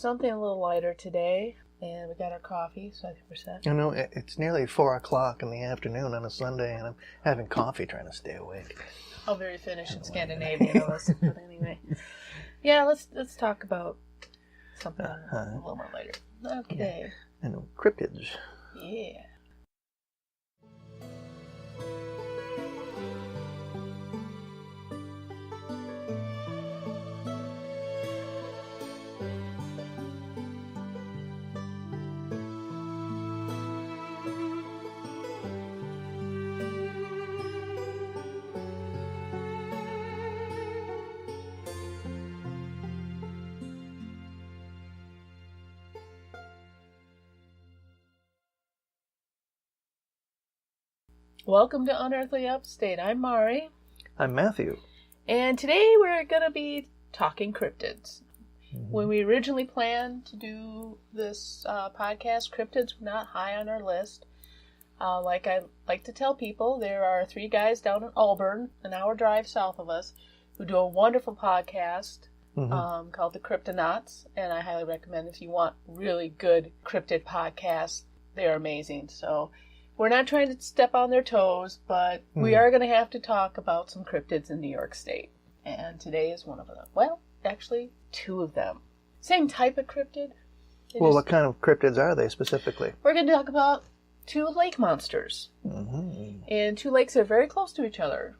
something a little lighter today. And we got our coffee, so I think we're set. You know, it's nearly 4 o'clock in the afternoon on a Sunday, and I'm having coffee trying to stay awake. Oh, very Finnish and Scandinavian of us. But anyway. Yeah, let's talk about something a little more later. Okay. Yeah. And cryptids. Yeah. Welcome to Unearthly Upstate. I'm Mari. I'm Matthew. And today we're going to be talking cryptids. Mm-hmm. When we originally planned to do this podcast, cryptids were not high on our list. Like I like to tell people, there are 3 guys down in Auburn, an hour drive south of us, who do a wonderful podcast called The Cryptonauts. And I highly recommend if you want really good cryptid podcasts, they're amazing. So we're not trying to step on their toes, but we are going to have to talk about some cryptids in New York State. And today is one of them. Well, actually, 2 of them. Same type of cryptid. What kind of cryptids are they specifically? We're going to talk about 2 lake monsters. Mm-hmm. And 2 lakes are very close to each other.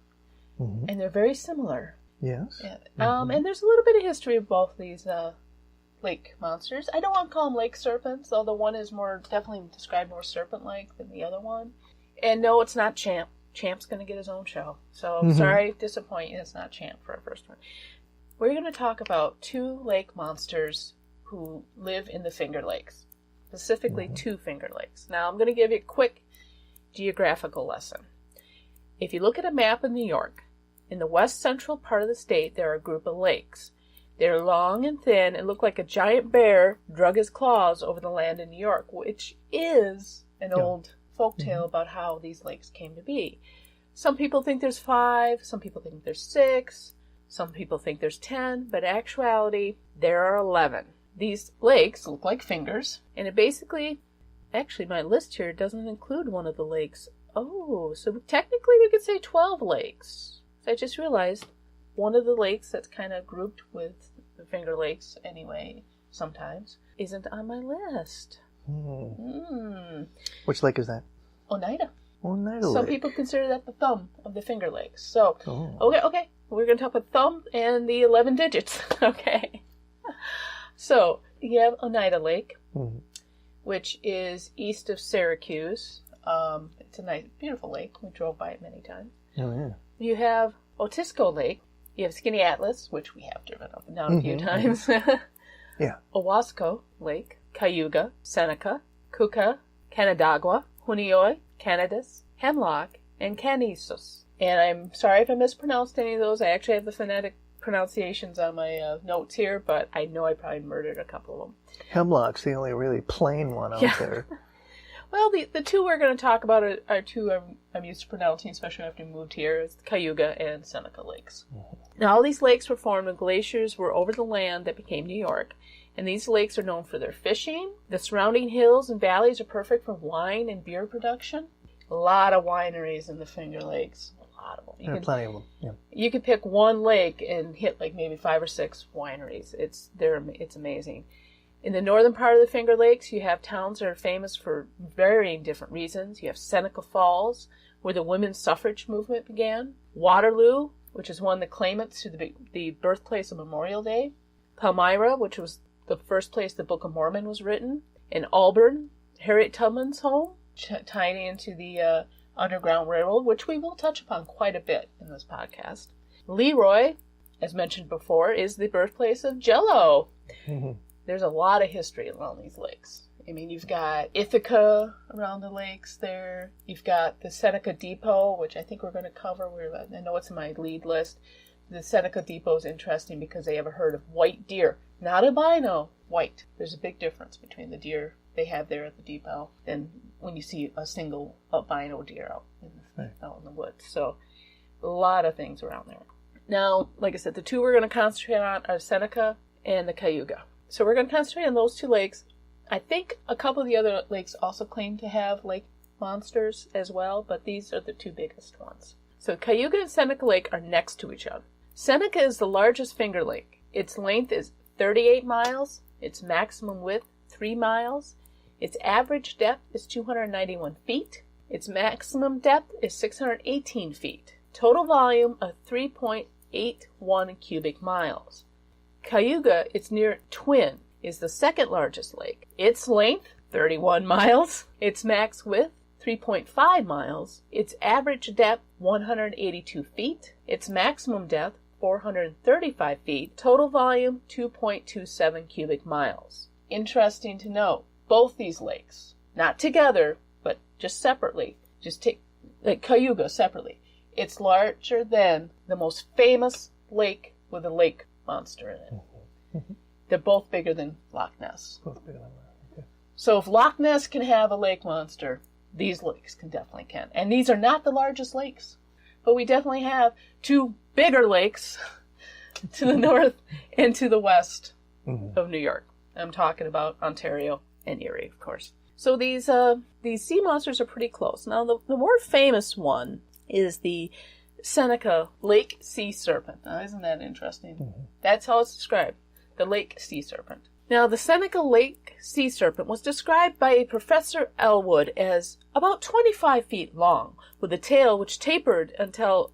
Mm-hmm. And they're very similar. Yes. Yeah. And there's a little bit of history of both these lake monsters. I don't want to call them lake serpents, although one is definitely described more serpent-like than the other one. And no, it's not Champ. Champ's going to get his own show. So I'm sorry to disappoint you. It's not Champ for our first one. We're going to talk about 2 lake monsters who live in the Finger Lakes. Specifically 2 Finger Lakes. Now I'm going to give you a quick geographical lesson. If you look at a map of New York, in the west central part of the state there are a group of lakes. They're long and thin and look like a giant bear drug his claws over the land in New York, which is an old folktale about how these lakes came to be. Some people think there's 5, some people think there's 6, some people think there's 10, but in actuality, there are 11. These lakes look like fingers, and it basically, actually my list here doesn't include one of the lakes. Oh, so technically we could say 12 lakes. So I just realized one of the lakes that's kind of grouped with the Finger Lakes anyway, sometimes, isn't on my list. Which lake is that? Oneida. Oneida Some Lake. people consider that the thumb of the Finger Lakes. So, okay. We're going to talk about thumb and the 11 digits. Okay. So, you have Oneida Lake, which is east of Syracuse. It's a nice, beautiful lake. We drove by it many times. Oh, yeah. You have Otisco Lake. You have Skinny Atlas, which we have driven up and down a few times. Yeah. Owasco Lake, Cayuga, Seneca, Kuka, Canandaigua, Hunioy, Canadas, Hemlock, and Canisos. And I'm sorry if I mispronounced any of those. I actually have the phonetic pronunciations on my notes here, but I know I probably murdered a couple of them. Hemlock's the only really plain one out there. Well, the 2 we're going to talk about are 2 I'm used to pronouncing, especially after we moved here. It's Cayuga and Seneca Lakes. Now, all these lakes were formed when glaciers were over the land that became New York. And these lakes are known for their fishing. The surrounding hills and valleys are perfect for wine and beer production. A lot of wineries in the Finger Lakes. A lot of them. There are plenty of them. Yeah. You could pick one lake and hit like maybe 5 or 6 wineries. It's amazing. In the northern part of the Finger Lakes, you have towns that are famous for varying different reasons. You have Seneca Falls, where the women's suffrage movement began. Waterloo, which is one of the claimants to the birthplace of Memorial Day. Palmyra, which was the first place the Book of Mormon was written. In Auburn, Harriet Tubman's home, tying into the Underground Railroad, which we will touch upon quite a bit in this podcast. Leroy, as mentioned before, is the birthplace of Jell-O. There's a lot of history around these lakes. I mean, you've got Ithaca around the lakes there. You've got the Seneca Depot, which I think we're going to cover. I know it's in my lead list. The Seneca Depot is interesting because they have a herd of white deer. Not albino, white. There's a big difference between the deer they have there at the depot than when you see a single albino deer out in the woods. So a lot of things around there. Now, like I said, the 2 we're going to concentrate on are Seneca and the Cayuga. So we're going to concentrate on those two lakes. I think a couple of the other lakes also claim to have lake monsters as well, but these are the two biggest ones. So Cayuga and Seneca Lake are next to each other. Seneca is the largest finger lake. Its length is 38 miles. Its maximum width, 3 miles. Its average depth is 291 feet. Its maximum depth is 618 feet. Total volume of 3.81 cubic miles. Cayuga, its near twin, is the second largest lake. Its length, 31 miles. Its max width, 3.5 miles. Its average depth, 182 feet. Its maximum depth, 435 feet. Total volume, 2.27 cubic miles. Interesting to note, both these lakes, not together, but just separately, just take like Cayuga separately, it's larger than the most famous lake with a lake monster in it. They're both bigger than Loch Ness. Both bigger than that. Okay. So if Loch Ness can have a lake monster, these lakes definitely can. And these are not the largest lakes, but we definitely have two bigger lakes to the north and to the west of New York. I'm talking about Ontario and Erie, of course. So these sea monsters are pretty close. Now, the more famous one is the Seneca Lake Sea Serpent. Now, isn't that interesting? That's how it's described, the Lake Sea Serpent. Now, the Seneca Lake Sea Serpent was described by Professor Elwood as about 25 feet long, with a tail which tapered until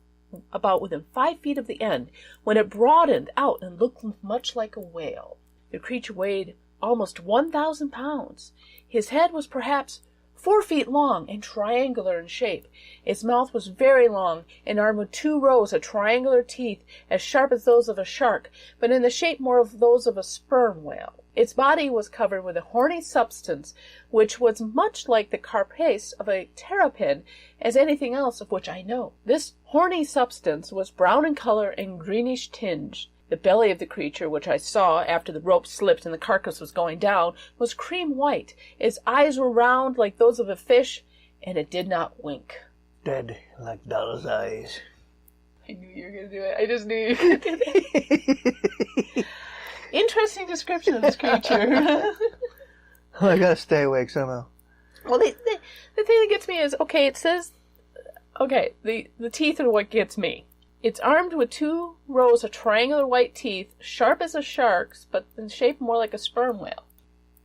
about within 5 feet of the end, when it broadened out and looked much like a whale. The creature weighed almost 1,000 pounds. His head was perhaps 4 feet long and triangular in shape. Its mouth was very long and armed with 2 rows of triangular teeth as sharp as those of a shark, but in the shape more of those of a sperm whale. Its body was covered with a horny substance which was much like the carapace of a terrapin as anything else of which I know. This horny substance was brown in color and greenish tinged. The belly of the creature, which I saw after the rope slipped and the carcass was going down, was cream white. Its eyes were round like those of a fish, and it did not wink. Dead like doll's eyes. I knew you were going to do it. I just knew you were going to do it. Interesting description of this creature. I gotta stay awake somehow. Well, the thing that gets me is, okay, it says, okay, the teeth are what gets me. It's armed with 2 rows of triangular white teeth, sharp as a shark's, but in shape more like a sperm whale.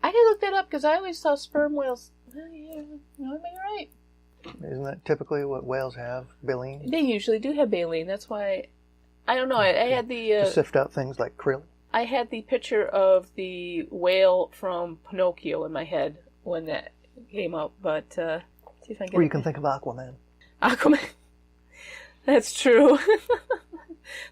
I gotta look that up because I always saw sperm whales. You're right. Isn't that typically what whales have? Baleen? They usually do have baleen. That's why, I don't know, I had the... to sift out things like krill? I had the picture of the whale from Pinocchio in my head when that came up, but see if I can get Or you can think of Aquaman. Aquaman. That's true.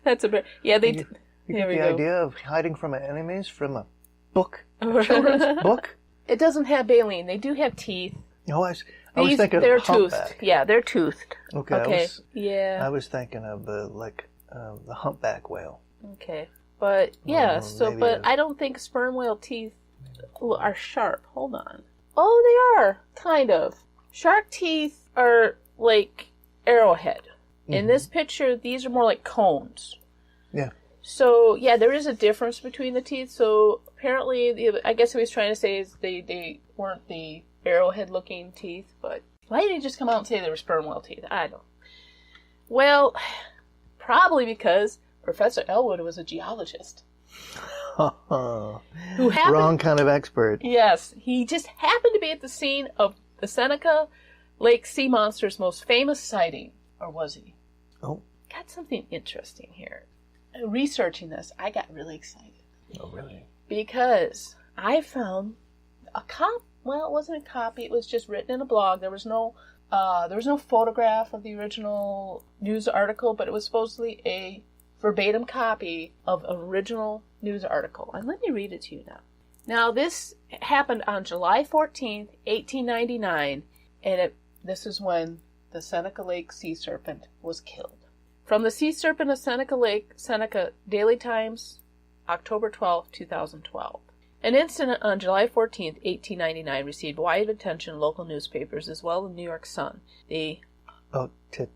That's a bit... Yeah, they... You there get we the go. idea of hiding from enemies from a book? A children's book? It doesn't have baleen. They do have teeth. No, I was thinking they're of humpback. toothed. Yeah, they're toothed. Okay. Yeah. I was thinking of the humpback whale. Okay. But, yeah, maybe I don't think sperm whale teeth are sharp. Hold on. Oh, they are. Kind of. Shark teeth are like arrowhead. In this picture, these are more like cones. Yeah. So, yeah, there is a difference between the teeth. So, apparently, I guess what he's trying to say is they weren't the arrowhead-looking teeth, but why didn't he just come out and say they were sperm whale teeth? I don't know. Well, probably because Professor Elwood was a geologist. Who happened... Wrong kind of expert. Yes, he just happened to be at the scene of the Seneca Lake Sea Monster's most famous sighting. Or was he? Oh. Got something interesting here. Researching this, I got really excited. Oh, really? Because I found a well, it wasn't a copy, it was just written in a blog. There was no photograph of the original news article, but it was supposedly a verbatim copy of an original news article. And let me read it to you now. Now, this happened on July 14th, 1899, and this is when the Seneca Lake Sea Serpent was killed. From the Sea Serpent of Seneca Lake, Seneca Daily Times, October 12, 2012. An incident on July 14, 1899 received wide attention in local newspapers as well as the New York Sun. Titiani.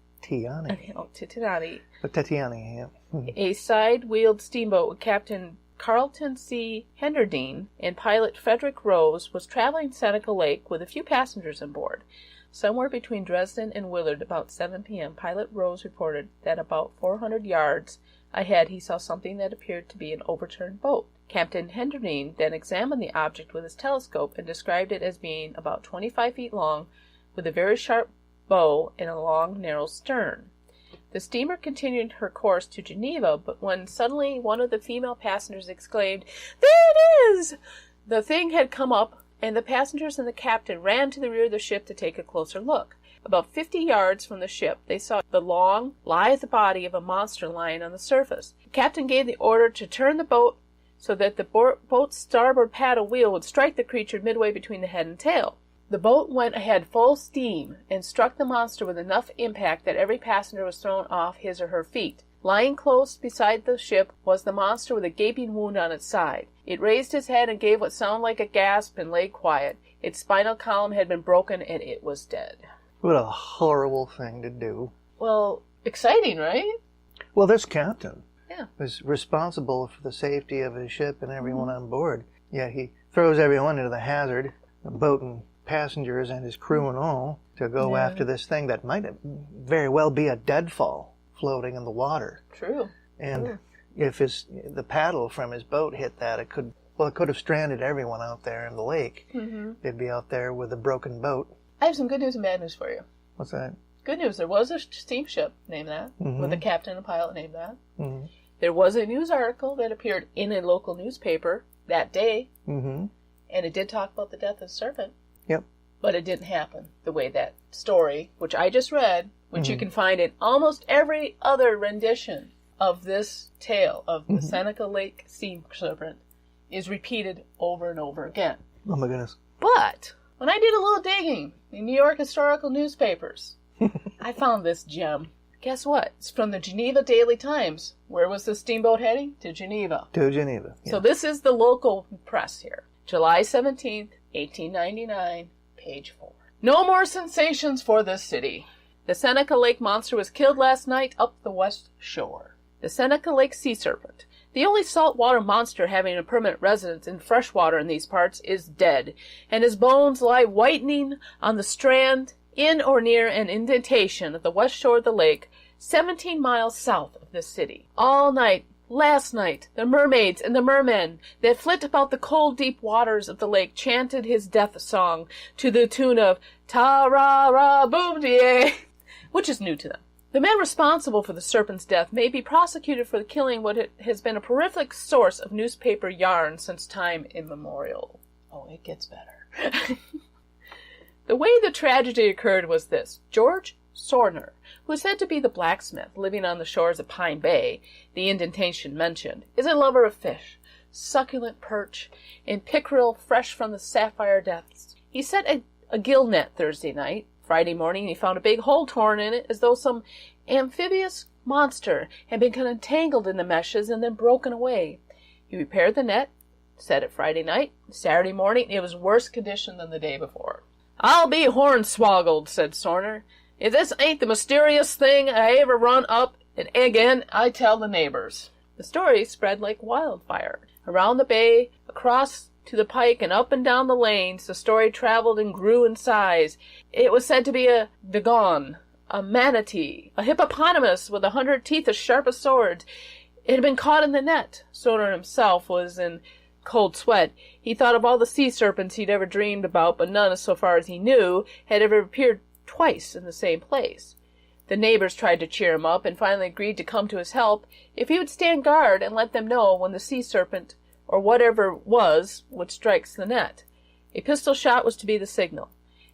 Titiani. Titiani, yeah. A side-wheeled steamboat with Captain Carlton C. Henderdine and pilot Frederick Rose was traveling Seneca Lake with a few passengers on board. Somewhere between Dresden and Willard, about 7 p.m., Pilot Rose reported that about 400 yards ahead he saw something that appeared to be an overturned boat. Captain Henderdine then examined the object with his telescope and described it as being about 25 feet long, with a very sharp bow and a long, narrow stern. The steamer continued her course to Geneva, but when suddenly one of the female passengers exclaimed, "There it is!" The thing had come up, and the passengers and the captain ran to the rear of the ship to take a closer look. About 50 yards from the ship, they saw the long, lithe body of a monster lying on the surface. The captain gave the order to turn the boat so that the boat's starboard paddle wheel would strike the creature midway between the head and tail. The boat went ahead full steam and struck the monster with enough impact that every passenger was thrown off his or her feet. Lying close beside the ship was the monster with a gaping wound on its side. It raised its head and gave what sounded like a gasp and lay quiet. Its spinal column had been broken and it was dead. What a horrible thing to do. Well, exciting, right? Well, this captain Yeah. was responsible for the safety of his ship and everyone on board. Yet he throws everyone into the hazard, the boat and passengers and his crew and all, to go after this thing that might very well be a deadfall floating in the water. True. And if the paddle from his boat hit that, it could have stranded everyone out there in the lake. Mm-hmm. They'd be out there with a broken boat. I have some good news and bad news for you. What's that? Good news. There was a steamship named that, with a captain and a pilot named that. Mm-hmm. There was a news article that appeared in a local newspaper that day, and it did talk about the death of the serpent. Yep. But it didn't happen the way that story, which I just read, which you can find in almost every other rendition of this tale of the Seneca Lake sea serpent, is repeated over and over again. Oh my goodness. But when I did a little digging in New York historical newspapers, I found this gem. Guess what? It's from the Geneva Daily Times. Where was the steamboat heading? To Geneva. To Geneva. Yeah. So this is the local press here. July 17th, 1899, page 4. No more sensations for this city. The Seneca Lake monster was killed last night up the west shore. The Seneca Lake sea serpent, the only saltwater monster having a permanent residence in freshwater in these parts, is dead, and his bones lie whitening on the strand in or near an indentation of the west shore of the lake, 17 miles south of this city. All night, last night, the mermaids and the mermen that flit about the cold, deep waters of the lake chanted his death song to the tune of Ta-ra-ra-boom-die, which is new to them. The man responsible for the serpent's death may be prosecuted for killing what has been a prolific source of newspaper yarn since time immemorial. Oh, it gets better. The way the tragedy occurred was this. George Sorner, who is said to be the blacksmith living on the shores of Pine Bay, the indentation mentioned, is a lover of fish, succulent perch, and pickerel fresh from the sapphire depths. He set a gill net Thursday night. Friday morning he found a big hole torn in it as though some amphibious monster had become entangled in the meshes and then broken away. He repaired the net, set it Friday night. Saturday morning it was worse condition than the day before. "I'll be hornswoggled," said Sorner, "if this ain't the mysterious thing I ever run up, and again I tell the neighbors." The story spread like wildfire. Around the bay, across to the pike, and up and down the lanes, the story traveled and grew in size. It was said to be a dugong, a manatee, a hippopotamus with 100 teeth as sharp as swords. It had been caught in the net. Sorner himself was in cold sweat. He thought of all the sea serpents he'd ever dreamed about, but none, so far as he knew, had ever appeared twice in the same place. The neighbors tried to cheer him up, and finally agreed to come to his help if he would stand guard and let them know when the sea serpent, or whatever it was, would strike the net. A pistol shot was to be the signal.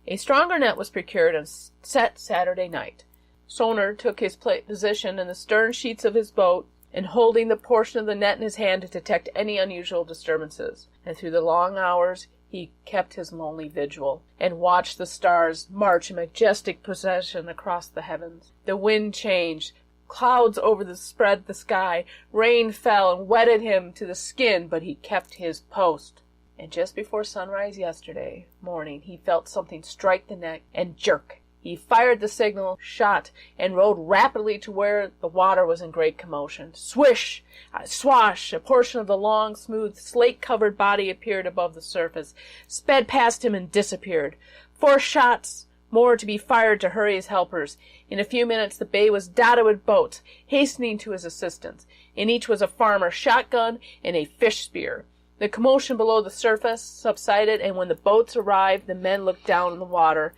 A stronger net was procured and set Saturday night. Sorner took his position in the stern sheets of his boat, and holding the portion of the net in his hand to detect any unusual disturbances. And through the long hours he kept his lonely vigil, and watched the stars march in majestic procession across the heavens. The wind changed. Clouds spread the sky. Rain fell and wetted him to the skin, but he kept his post. And just before sunrise yesterday morning he felt something strike the net and jerk He fired the signal shot and rowed rapidly to where the water was in great commotion. Swish! Swash! A portion of the long, smooth, slate-covered body appeared above the surface, sped past him and disappeared. 4 shots more to be fired to hurry his helpers. In a few minutes the bay was dotted with boats, hastening to his assistance. In each was a farmer's shotgun and a fish spear. The commotion below the surface subsided, and when the boats arrived, the men looked down in the water,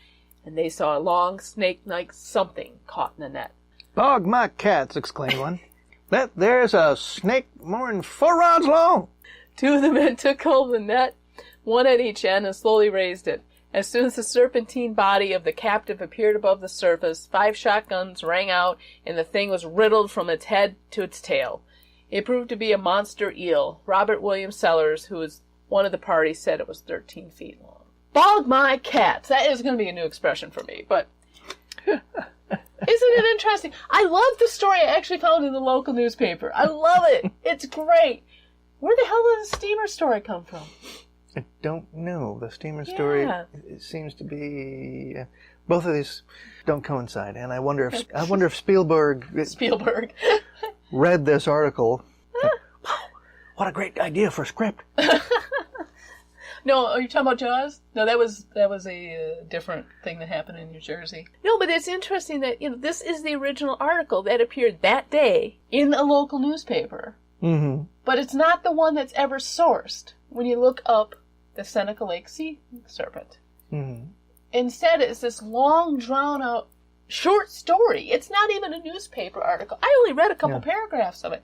and they saw a long, snake-like something caught in the net. "Bog my cats!" exclaimed one. "There's a snake more'n 4 rods long." 2 of the men took hold of the net, one at each end, and slowly raised it. As soon as the serpentine body of the captive appeared above the surface, 5 shotguns rang out, and the thing was riddled from its head to its tail. It proved to be a monster eel. Robert William Sellers, who was one of the party, said it was 13 feet long. Bog my cats! That is going to be a new expression for me, but isn't it interesting? I love the story I actually found in the local newspaper. I love it. It's great. Where the hell did the steamer story come from? I don't know. The steamer story, it seems to be... both of these don't coincide, and I wonder if Spielberg read this article. Wow, what a great idea for a script. No, are you talking about Jaws? No, that was a different thing that happened in New Jersey. No, but it's interesting that this is the original article that appeared that day in a local newspaper. Mm-hmm. But it's not the one that's ever sourced when you look up the Seneca Lake sea serpent. Mm-hmm. Instead, it's this long, drawn-out short story. It's not even a newspaper article. I only read a couple paragraphs of it.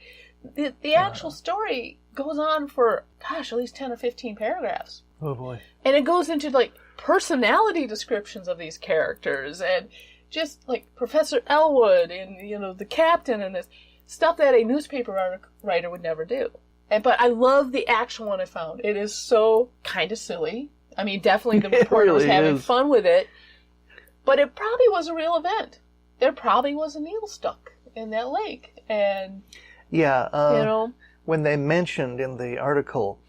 The actual story goes on for, at least 10 or 15 paragraphs. Oh, boy. And it goes into, personality descriptions of these characters, and just, Professor Elwood, and, the captain, and this stuff that a newspaper writer would never do. But I love the actual one I found. It is so kind of silly. I mean, definitely the reporter was having fun with it. But it probably was a real event. There probably was an eel stuck in that lake. And, when they mentioned in the article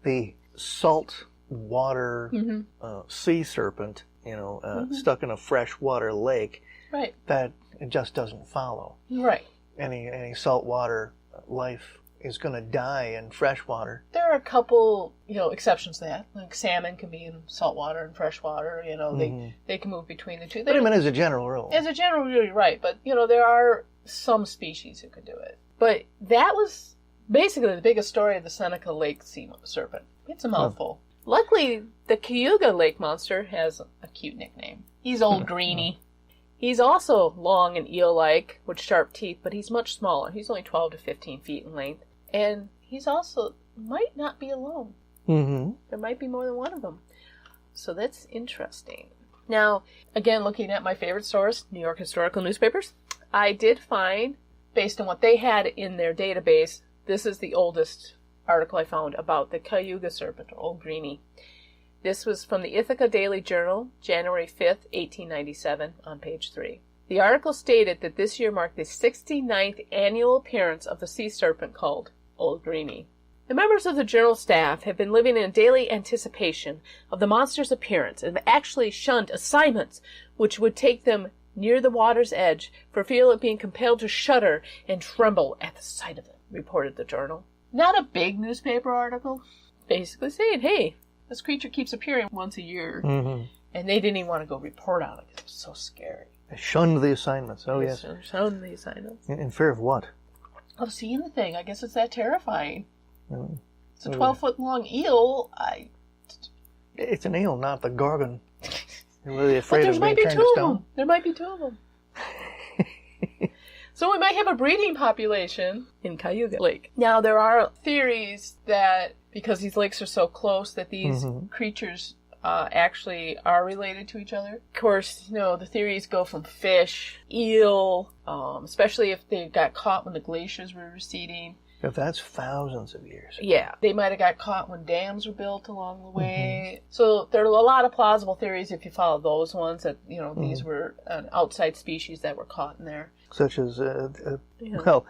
the salt water sea serpent, stuck in a freshwater lake, right, that it just doesn't follow. Right. Any saltwater life is going to die in freshwater. There are a couple, exceptions to that. Like salmon can be in saltwater and freshwater. They can move between the two. But I mean, as a general rule. As a general rule, you're right. But, there are some species who could do it. But that was basically the biggest story of the Seneca Lake sea serpent. It's a mouthful. Luckily, the Cayuga Lake monster has a cute nickname. He's Old Greenie. He's also long and eel-like, with sharp teeth, but he's much smaller. He's only 12 to 15 feet in length. And he's also might not be alone. Mm-hmm. There might be more than one of them. So that's interesting. Now, again, looking at my favorite source, New York Historical Newspapers, I did find, based on what they had in their database, this is the oldest article I found about the Cayuga serpent, or Old Greenie. This was from the Ithaca Daily Journal, January 5th, 1897, on page 3. The article stated that this year marked the 69th annual appearance of the sea serpent called Old Greenie. The members of the journal staff have been living in daily anticipation of the monster's appearance and have actually shunned assignments which would take them near the water's edge for fear of being compelled to shudder and tremble at the sight of it, reported the journal. Not a big newspaper article, basically saying, hey, this creature keeps appearing once a year, and they didn't even want to go report on it because it was so scary. They shunned the assignments. Oh, yes. Shunned the assignments. In fear of what? Of seeing the thing. I guess it's that terrifying. It's a 12-foot-long eel. It's an eel, not the Gorgon. You're really afraid of being turned to stone? There might be 2 of them. So we might have a breeding population in Cayuga Lake. Now, there are theories that because these lakes are so close that these creatures actually are related to each other. Of course, the theories go from fish, eel, especially if they got caught when the glaciers were receding. If that's thousands of years. Yeah. They might have got caught when dams were built along the way. So there are a lot of plausible theories if you follow those ones that, these were an outside species that were caught in there. Such as, well,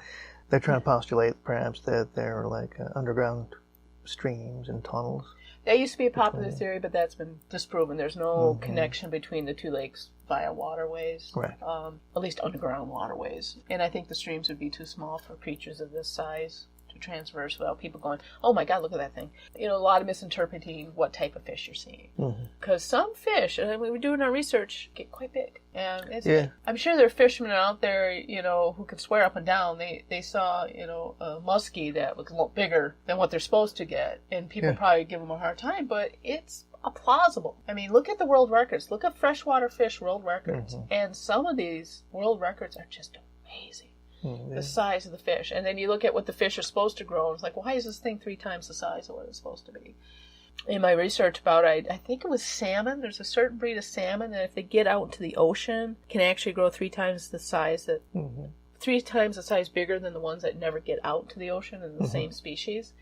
they're trying to postulate perhaps that they're like underground streams and tunnels. That used to be a popular theory, but that's been disproven. There's no connection between the two lakes via waterways, Right. At least underground waterways. And I think the streams would be too small for creatures of this size to transverse without people going, oh my God, look at that thing. A lot of misinterpreting what type of fish you're seeing. Because some fish, and we were doing our research, get quite big. And I'm sure there are fishermen out there, who can swear up and down they saw, a muskie that was a lot bigger than what they're supposed to get. And people probably give them a hard time, but it's plausible. I mean, look at the world records. Look at freshwater fish world records. And some of these world records are just amazing. The size of the fish. And then you look at what the fish are supposed to grow, and it's like, why is this thing 3 times the size of what it's supposed to be? In my research about it, I think it was salmon. There's a certain breed of salmon that if they get out into the ocean, can actually grow 3 times the size 3 times the size bigger than the ones that never get out to the ocean in the same species.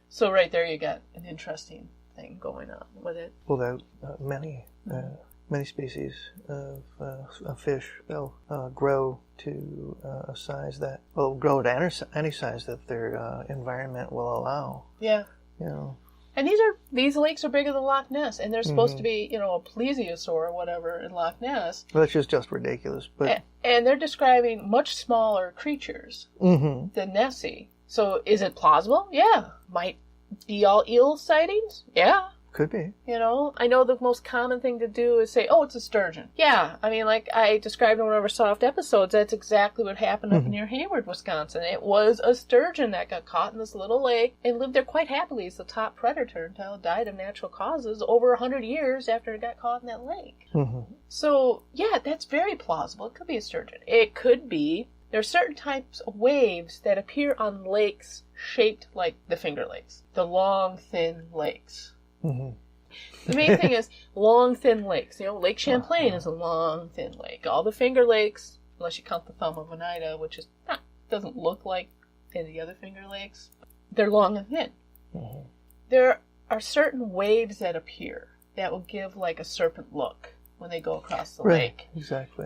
So right there you got an interesting thing going on with it. Well, there are many species of fish. They'll grow to a size that will grow to any size that their environment will allow. Yeah. And these lakes are bigger than Loch Ness, and they're supposed to be, a plesiosaur or whatever in Loch Ness. Well, that's just ridiculous. But and they're describing much smaller creatures than Nessie. So is it plausible? Yeah. Might be all eel sightings? Yeah. Could be. I know the most common thing to do is say, oh, it's a sturgeon. Yeah, I mean, like I described in one of our soft episodes, that's exactly what happened up near Hayward, Wisconsin. It was a sturgeon that got caught in this little lake and lived there quite happily as the top predator until it died of natural causes over 100 years after it got caught in that lake. So, yeah, that's very plausible. It could be a sturgeon. It could be. There are certain types of waves that appear on lakes shaped like the Finger Lakes, the long, thin lakes. The main thing is long, thin lakes. Lake Champlain is a long, thin lake. All the Finger Lakes, unless you count the Thumb of Oneida, which doesn't look like any of the other Finger Lakes, they're long and thin. There are certain waves that appear that will give like a serpent look when they go across the lake. Exactly.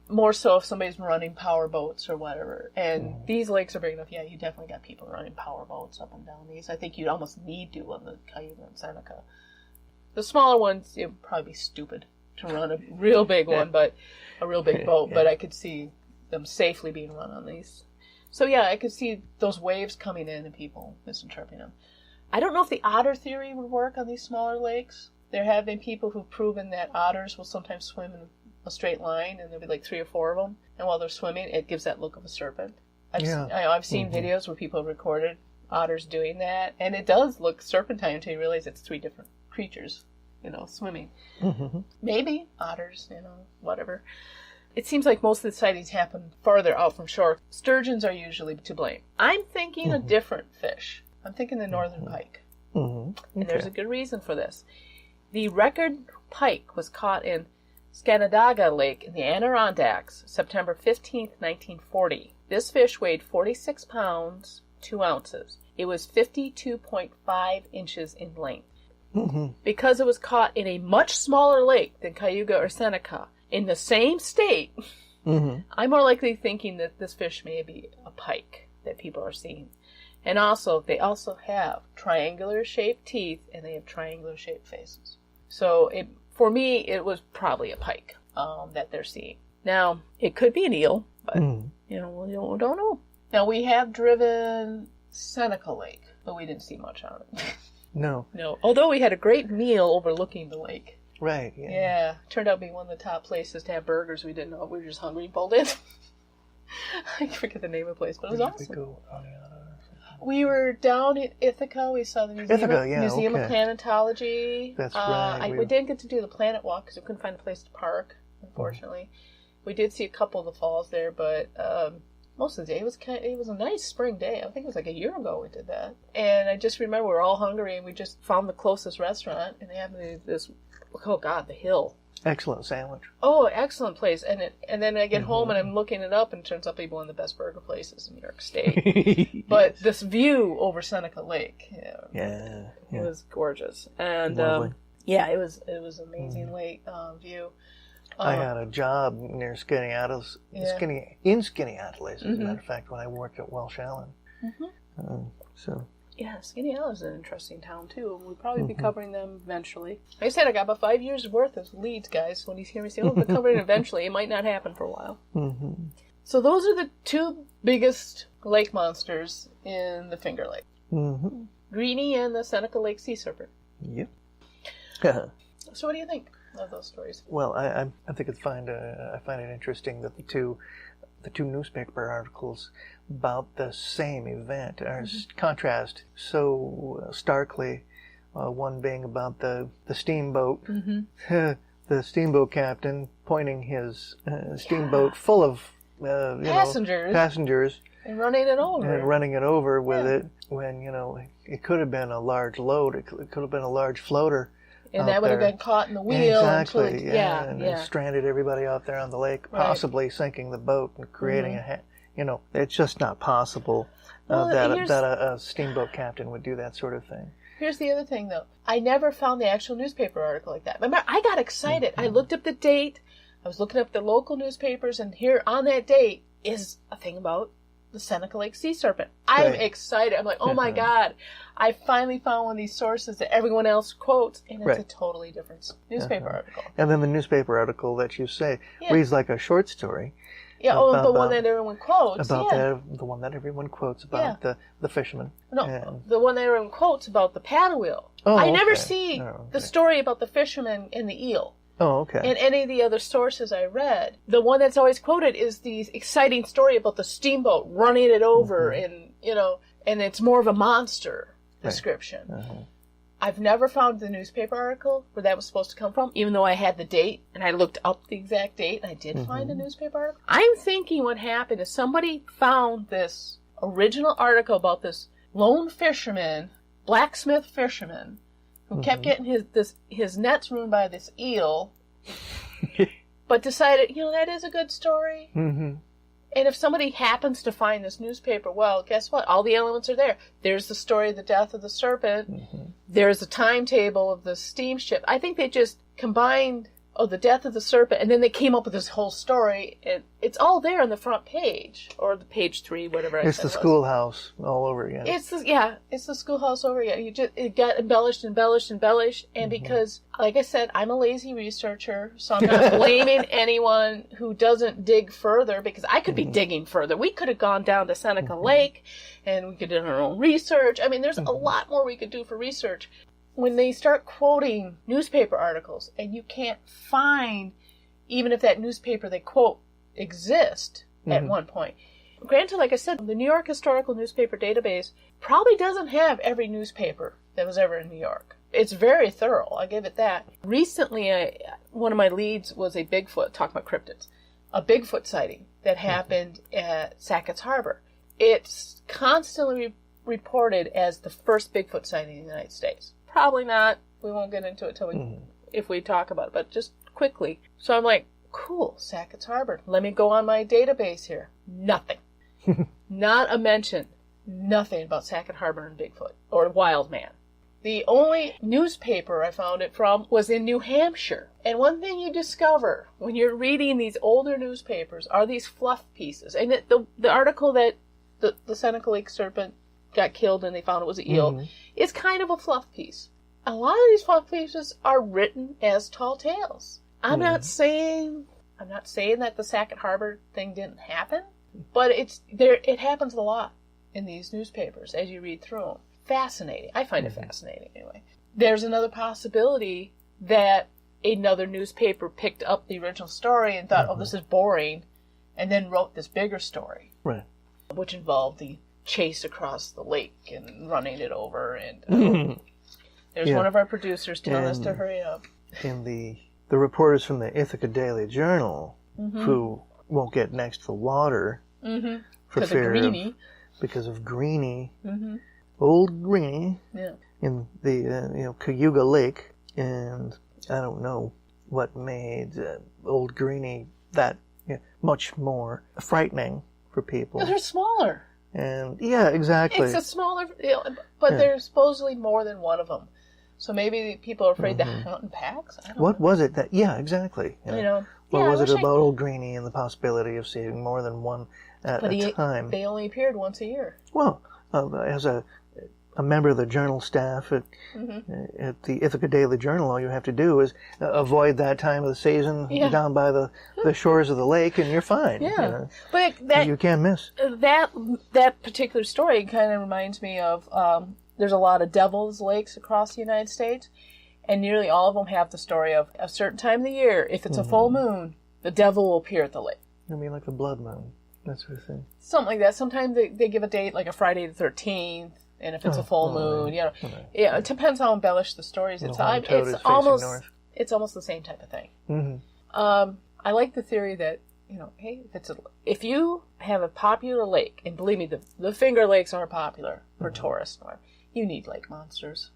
More so if somebody's running power boats or whatever. And these lakes are big enough. Yeah, you definitely got people running power boats up and down these. I think you'd almost need to on the Cayuga and Seneca. The smaller ones, it would probably be stupid to run a real big one, but a real big boat. But I could see them safely being run on these. So yeah, I could see those waves coming in and people misinterpreting them. I don't know if the otter theory would work on these smaller lakes. There have been people who've proven that otters will sometimes swim in a straight line, and there'll be like 3 or 4 of them. And while they're swimming, it gives that look of a serpent. I've seen videos where people have recorded otters doing that, and it does look serpentine until you realize it's 3 different creatures, swimming. Maybe otters, whatever. It seems like most of the sightings happen farther out from shore. Sturgeons are usually to blame. I'm thinking a different fish. I'm thinking the northern pike. And there's a good reason for this. The record pike was caught in Scanadaga Lake in the Adirondacks, September 15th, 1940. This fish weighed 46 pounds, 2 ounces. It was 52.5 inches in length. Because it was caught in a much smaller lake than Cayuga or Seneca, in the same state, I'm more likely thinking that this fish may be a pike that people are seeing. And also, they also have triangular-shaped teeth, and they have triangular-shaped faces. So, for me, it was probably a pike that they're seeing. Now, it could be an eel, but, we don't know. Now, we have driven Seneca Lake, but we didn't see much on it. No. Although we had a great meal overlooking the lake. Right, Yeah. Turned out to be one of the top places to have burgers. We didn't know. We were just hungry and pulled in. I forget the name of the place, but it was awesome. We were down in Ithaca. We saw the Museum of Planetology. That's right. We didn't get to do the planet walk because we couldn't find a place to park, unfortunately. We did see a couple of the falls there, but most of the day it was a nice spring day. I think it was like a year ago we did that. And I just remember we were all hungry and we just found the closest restaurant, and they had this, the hill. Excellent sandwich. Oh, excellent place. And then I get home and I'm looking it up, and it turns out to be one of the best burger places in New York State. But this view over Seneca Lake, it was gorgeous. And it was amazing lake view. I had a job near Skaneateles, as a matter of fact, when I worked at Welsh Allen. So Yeah, Skinny Isle is an interesting town, too. We'll probably be covering them eventually. Like I said, I got about 5 years worth of leads, guys. When you hear me say, we'll be covering it eventually, it might not happen for a while. Mm-hmm. So those are the two biggest lake monsters in the Finger Lake. Mm-hmm. Greenie and the Seneca Lake sea serpent. Yep. So what do you think of those stories? Well, I think I find it interesting that the two newspaper articles about the same event are contrast so starkly. One being about the steamboat, the steamboat captain pointing his steamboat full of passengers and running it over with it when it could have been a large load. It could have been a large floater. And that would have been caught in the wheel. Exactly, and stranded everybody out there on the lake, possibly sinking the boat and creating it's just not possible that a steamboat captain would do that sort of thing. Here's the other thing, though. I never found the actual newspaper article like that. Remember, I got excited. I looked up the date. I was looking up the local newspapers, and here on that date is a thing about the Seneca Lake sea serpent. I'm excited. I'm like, oh my God, I finally found one of these sources that everyone else quotes, and it's a totally different newspaper article. And then the newspaper article that you say reads like a short story. Yeah, the one that everyone quotes. The one that everyone quotes about the fisherman. No, the one that everyone quotes about the paddle wheel. Oh, I never see the story about the fisherman and the eel. Oh, okay. In any of the other sources I read, the one that's always quoted is the exciting story about the steamboat running it over, and it's more of a monster description. I've never found the newspaper article where that was supposed to come from, even though I had the date, and I looked up the exact date, and I did find a newspaper article. I'm thinking what happened is somebody found this original article about this lone fisherman, blacksmith fisherman, who kept getting his nets ruined by this eel, but decided, that is a good story. Mm-hmm. And if somebody happens to find this newspaper, well, guess what? All the elements are there. There's the story of the death of the serpent. There's a timetable of the steamship. I think they just combined the death of the serpent, and then they came up with this whole story. And it's all there on the front page, or the page 3, whatever. It's the schoolhouse all over again. It's the schoolhouse over again. It got embellished, and because, like I said, I'm a lazy researcher, so I'm not blaming anyone who doesn't dig further, because I could be digging further. We could have gone down to Seneca Lake, and we could have done our own research. I mean, there's a lot more we could do for research. When they start quoting newspaper articles, and you can't find, even if that newspaper they quote exists at one point. Granted, like I said, the New York Historical Newspaper Database probably doesn't have every newspaper that was ever in New York. It's very thorough, I'll give it that. Recently, one of my leads was a Bigfoot, talking about cryptids, a Bigfoot sighting that happened at Sackett's Harbor. It's constantly reported as the first Bigfoot sighting in the United States. Probably not. We won't get into it if we talk about it, but just quickly. So I'm like, cool, Sackett's Harbor. Let me go on my database here. Nothing. Not a mention. Nothing about Sackett Harbor and Bigfoot or Wild Man. The only newspaper I found it from was in New Hampshire. And one thing you discover when you're reading these older newspapers are these fluff pieces. And the article that the Seneca Lake serpent got killed and they found it was an eel is kind of a fluff piece. A lot of these fluff pieces are written as tall tales. I'm not saying that the Sackett Harbor thing didn't happen, but it happens a lot in these newspapers as you read through them. Fascinating. I find it fascinating anyway. There's another possibility that another newspaper picked up the original story and thought, oh, this is boring, and then wrote this bigger story, which involved the chase across the lake and running it over. And there's one of our producers telling us to hurry up. And the reporters from the Ithaca Daily Journal who won't get next to the water for fear because of Greenie, old Greenie, in the Cayuga Lake, and I don't know what made old Greenie that much more frightening for people. They're smaller. And exactly. It's a smaller, but there's supposedly more than one of them. So maybe people are afraid to hunt in packs. I don't know. What was it that? Yeah, exactly. What was it about old Greenie and the possibility of seeing more than one at a time? They only appeared once a year. Well, as a a member of the journal staff at the Ithaca Daily Journal, all you have to do is avoid that time of the season down by the shores of the lake, and you're fine. Yeah, you know? but that you can't miss. That particular story kind of reminds me of there's a lot of devil's lakes across the United States, and nearly all of them have the story of a certain time of the year, if it's a full moon, the devil will appear at the lake. I mean, like the blood moon, that sort of thing. Something like that. Sometimes they give a date, like a Friday the 13th. And if it's a full moon, you know, it depends how embellished the story is. It's almost the same type of thing. Mm-hmm. I like the theory that, you know, hey, if you have a popular lake, and believe me, the Finger Lakes are popular for tourists. You need lake monsters.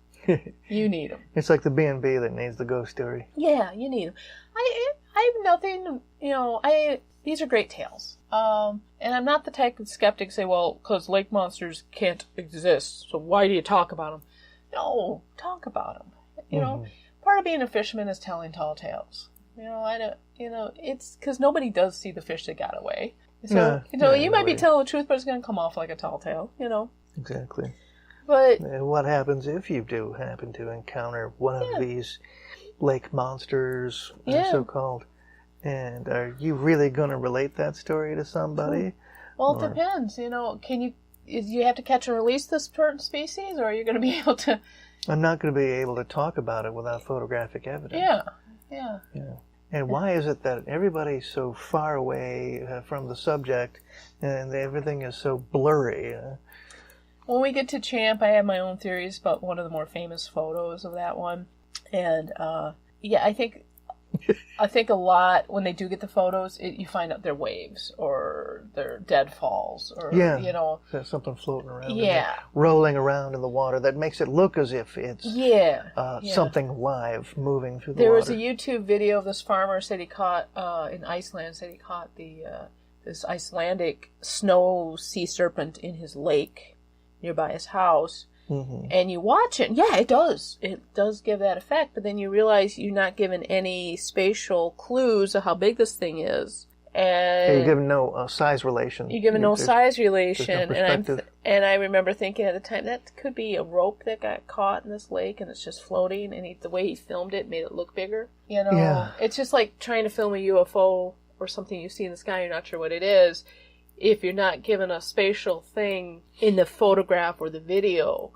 You need them. It's like the B&B that needs the ghost story. Yeah, you need them. I have nothing, you know, these are great tales. And I'm not the type of skeptic to say, well, because lake monsters can't exist, so why do you talk about them? No, talk about them. You know, part of being a fisherman is telling tall tales. It's because nobody does see the fish that got away. So, you might be telling the truth, but it's going to come off like a tall tale, you know. Exactly. But and what happens if you do happen to encounter one of these lake monsters, so-called? And are you really going to relate that story to somebody? Well, it depends. You know, you have to catch and release this certain species, or are you going to be able to? I'm not going to be able to talk about it without photographic evidence. Yeah. And why is it that everybody's so far away from the subject, and everything is so blurry? When we get to Champ, I have my own theories about one of the more famous photos of that one, and I think a lot when they do get the photos, you find out they're waves or they're deadfalls or you know, there's something floating around, rolling around in the water that makes it look as if it's something live moving through the water. There was a YouTube video of this farmer said he caught in Iceland. Said he caught this Icelandic snow sea serpent in his lake nearby his house. And you watch it, it does give that effect, but then you realize you're not given any spatial clues of how big this thing is, and you're given no size relation. You're given no size relation, no and I remember thinking at the time that could be a rope that got caught in this lake and it's just floating, and the way he filmed it made it look bigger. You know, it's just like trying to film a UFO or something you see in the sky, you're not sure what it is. If you're not given a spatial thing in the photograph or the video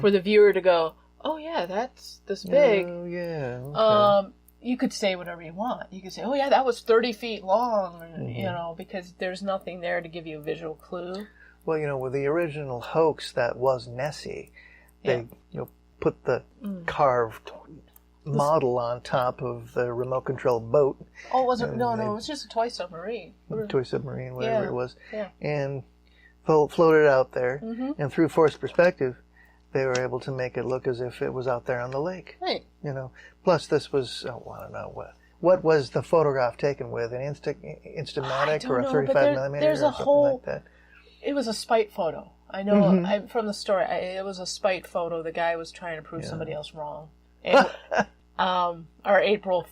for the viewer to go, oh yeah, that's this big. Oh yeah. Okay. You could say whatever you want. You could say, oh yeah, that was 30 feet long, you know, because there's nothing there to give you a visual clue. Well, you know, with the original hoax that was Nessie, they put the carved model on top of the remote control boat. Oh, was it? No, it was just a toy submarine. Toy submarine, whatever it was. Yeah. And floated out there, and through forced perspective, they were able to make it look as if it was out there on the lake. Right. You know. Plus, this was, I don't know, what was the photograph taken with? An Instamatic or a 35 millimeter or something like that? It was a spite photo. I know from the story, it was a spite photo. The guy was trying to prove somebody else wrong. And, our April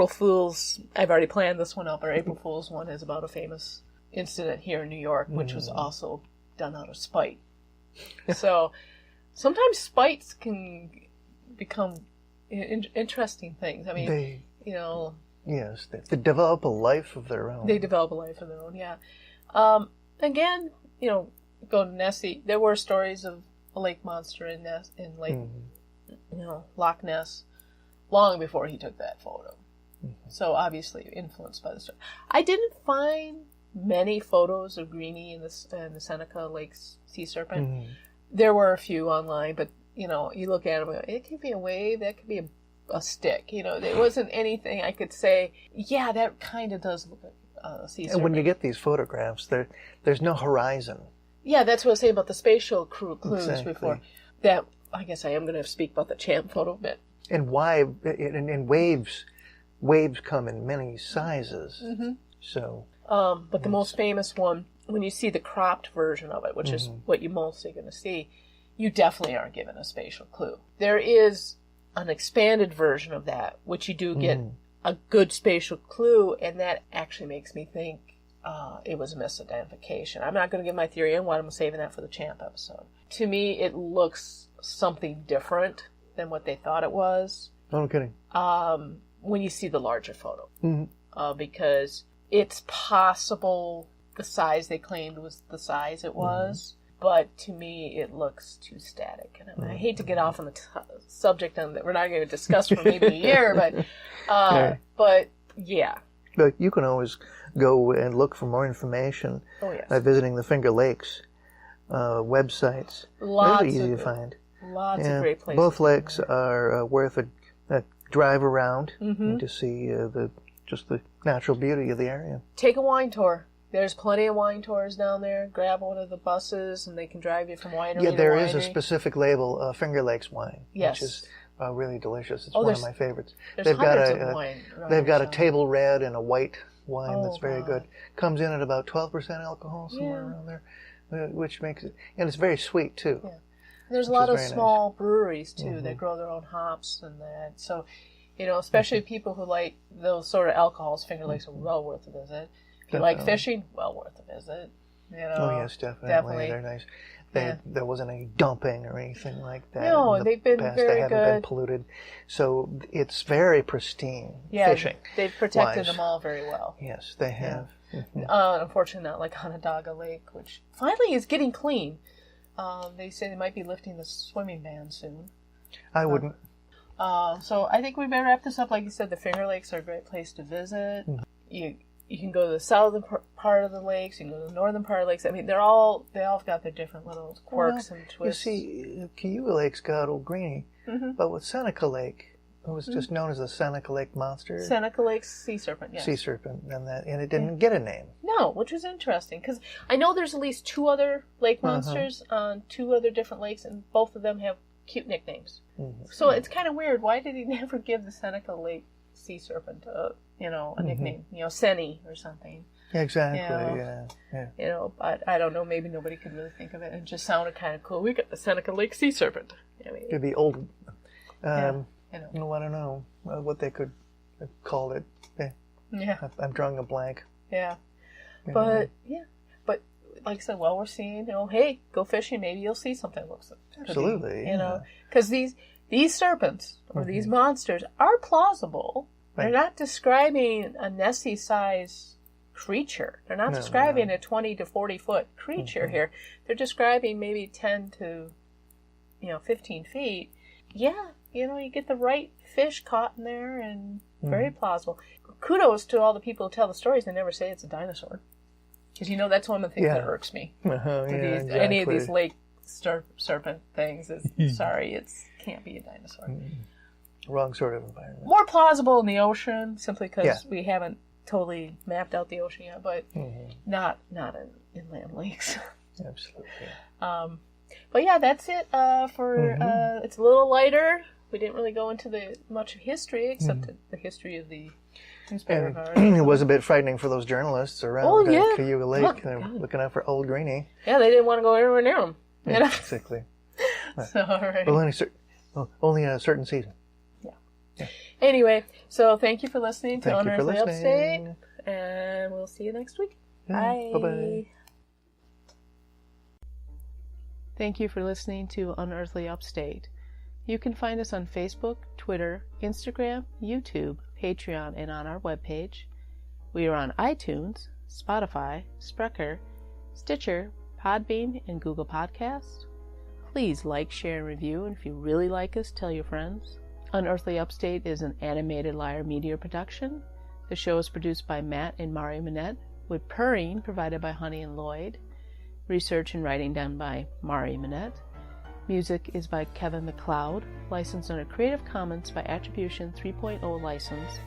Fools, I've already planned this one up. Our April Fools one is about a famous incident here in New York, which was also done out of spite. So sometimes spites can become interesting things. I mean, yes, they develop a life of their own. Yeah. Again, go to Nessie. There were stories of a lake monster in Lake. Loch Ness, long before he took that photo. So obviously influenced by the story. I didn't find many photos of Greenie and the Seneca Lake sea serpent. There were a few online, but you look at them, it could be a wave, that could be a stick. There wasn't anything I could say, yeah, that kind of does look like a sea serpent. And when you get these photographs, there's no horizon. Yeah, that's what I was saying about the spatial clues before. That, I guess I am going to speak about the Champ photo a bit. And why, and waves come in many sizes. So. But the most famous one, when you see the cropped version of it, which is what you're mostly going to see, you definitely aren't given a spatial clue. There is an expanded version of that, which you do get a good spatial clue, and that actually makes me think it was a misidentification. I'm not going to give my theory on what I'm saving that for the champ episode. To me, it looks something different than what they thought it was. No kidding. When you see the larger photo. Because it's possible the size they claimed was the size it was, but to me it looks too static. And I hate to get off on the subject that we're not going to discuss for maybe a year, but yeah. But you can always go and look for more information by visiting the Finger Lakes websites. They're easy to find. Lots of great places. Both lakes are worth a drive around and to see just the natural beauty of the area. Take a wine tour. There's plenty of wine tours down there. Grab one of the buses and they can drive you from winery to winery. Yeah, there is a specific label, Finger Lakes wine, which is really delicious. It's one of my favorites. They've got wine. They've got a table red and a white wine that's very good. Comes in at about 12% alcohol, somewhere around there, which makes it, and it's very sweet too. Yeah. There's a lot of small breweries too that grow their own hops and that. So, especially people who like those sort of alcohols, Finger Lakes are well worth a visit. If you like fishing, well worth a visit. Oh yes, definitely. They're nice. There wasn't any dumping or anything like that. No, they've been very good. They haven't been polluted, so it's very pristine fishing. They've protected them all very well. Yes, they have. Unfortunately, not like Onondaga Lake, which finally is getting clean. They say they might be lifting the swimming ban soon. I wouldn't. So I think we better wrap this up. Like you said, the Finger Lakes are a great place to visit. You can go to the southern part of the lakes. You can go to the northern part of the lakes. I mean, they've all got their different little quirks and twists. You see, Cayuga Lake's got Old Greenie, but with Seneca Lake, it was just known as the Seneca Lake Monster. Seneca Lake Sea Serpent, yes. Sea Serpent, and it didn't get a name. No, which was interesting, because I know there's at least 2 other lake monsters on 2 other different lakes, and both of them have cute nicknames. So it's kind of weird. Why did he never give the Seneca Lake Sea Serpent a nickname? Senny or something. Exactly, yeah. But I don't know, maybe nobody could really think of it. It just sounded kind of cool. We got the Seneca Lake Sea Serpent. It'd be old. I don't know what they could have called it. Yeah. I'm drawing a blank. Yeah. But like I said, while we're seeing, hey, go fishing, maybe you'll see something that looks absolutely. Because these serpents or these monsters are plausible. Right. They're not describing a Nessie-size creature. They're not describing a 20 to 40 foot creature here. They're describing maybe 10 to 15 feet. Yeah, you get the right fish caught in there, and very plausible. Kudos to all the people who tell the stories. They never say it's a dinosaur. Because that's one of the things that irks me. Exactly. Any of these lake serpent things is, sorry, it can't be a dinosaur. Wrong sort of environment. More plausible in the ocean, simply because we haven't totally mapped out the ocean yet, but not in inland lakes. Absolutely. But yeah, that's it for it's a little lighter. We didn't really go into much history, except the history of the newspaper guard. It was a bit frightening for those journalists around Cayuga Lake. They're looking out for Old Greenie. Yeah, they didn't want to go anywhere near them. Yeah, exactly. So, all right. Only in a certain season. Yeah. Anyway, so thank you for listening to Unearthly Upstate, and we'll see you next week. Bye. Bye-bye. Thank you for listening to Unearthly Upstate. You can find us on Facebook, Twitter, Instagram, YouTube, Patreon, and on our webpage. We are on iTunes, Spotify, Spreaker, Stitcher, Podbean, and Google Podcasts. Please like, share, and review, and if you really like us, tell your friends. Unearthly Upstate is an animated Lyre Media production. The show is produced by Matt and Mari Minette, with purring provided by Honey and Lloyd. Research and writing done by Mari Minette. Music is by Kevin MacLeod, licensed under Creative Commons by Attribution 3.0 license.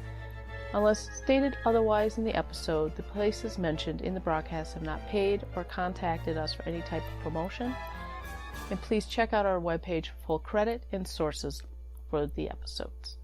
Unless stated otherwise in the episode, the places mentioned in the broadcast have not paid or contacted us for any type of promotion. And please check out our webpage for full credit and sources for the episodes.